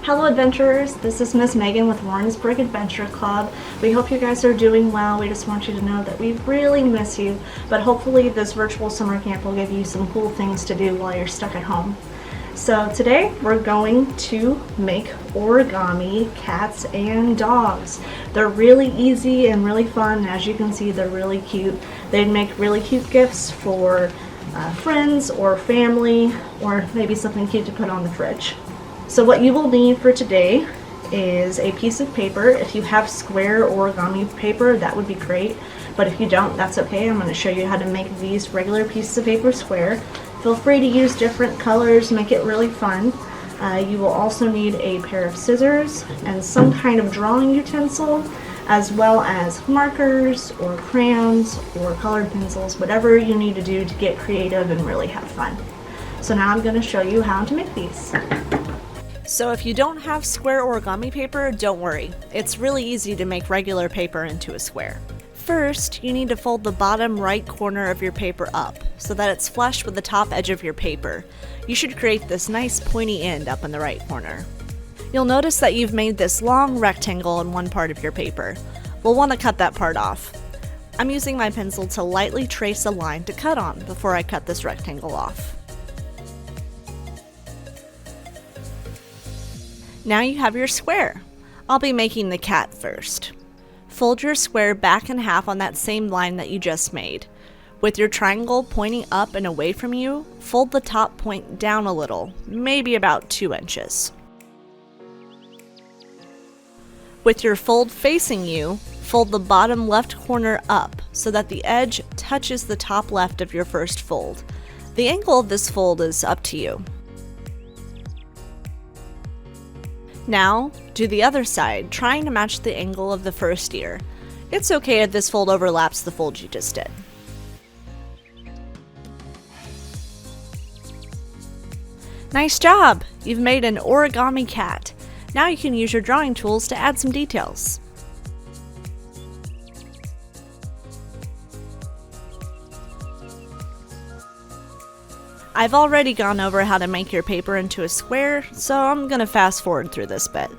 Hello adventurers, this is Miss Megan with Warrensburg Adventure Club. We hope you guys are doing well. We just want you to know that we really miss you, but hopefully this virtual summer camp will give you some cool things to do while you're stuck at home. So today we're going to make origami cats and dogs. They're really easy and really fun. As you can see, they're really cute. They'd make really cute gifts for friends or family, or maybe something cute to put on the fridge. So what you will need for today is a piece of paper. If you have square origami paper, that would be great, but if you don't, that's okay. I'm going to show you how to make these regular pieces of paper square. Feel free to use different colors, make it really fun. You will also need a pair of scissors and some kind of drawing utensil, as well as markers or crayons or colored pencils, whatever you need to do to get creative and really have fun. So now I'm going to show you how to make these. So if you don't have square origami paper, don't worry. It's really easy to make regular paper into a square. First, you need to fold the bottom right corner of your paper up so that it's flush with the top edge of your paper. You should create this nice pointy end up in the right corner. You'll notice that you've made this long rectangle in one part of your paper. We'll want to cut that part off. I'm using my pencil to lightly trace a line to cut on before I cut this rectangle off. Now you have your square. I'll be making the cat first. Fold your square back in half on that same line that you just made. With your triangle pointing up and away from you, fold the top point down a little, maybe about 2 inches. With your fold facing you, fold the bottom left corner up so that the edge touches the top left of your first fold. The angle of this fold is up to you. Now, do the other side, trying to match the angle of the first ear. It's okay if this fold overlaps the fold you just did. Nice job! You've made an origami cat. Now you can use your drawing tools to add some details. I've already gone over how to make your paper into a square, so I'm going to fast forward through this bit.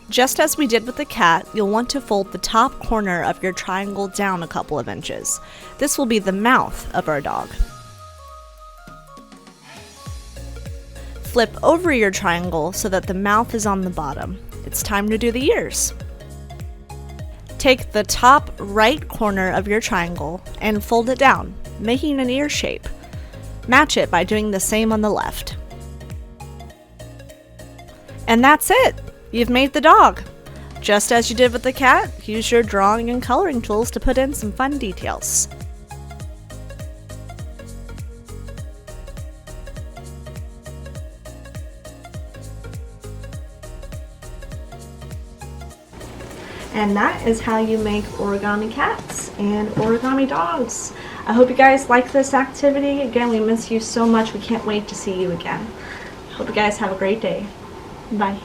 Just as we did with the cat, you'll want to fold the top corner of your triangle down a couple of inches. This will be the mouth of our dog. Flip over your triangle so that the mouth is on the bottom. It's time to do the ears. Take the top right corner of your triangle and fold it down, making an ear shape. Match it by doing the same on the left. And that's it! You've made the dog! Just as you did with the cat, use your drawing and coloring tools to put in some fun details. And that is how you make origami cats and origami dogs. I hope you guys like this activity. Again, we miss you so much. We can't wait to see you again. Hope you guys have a great day. Bye.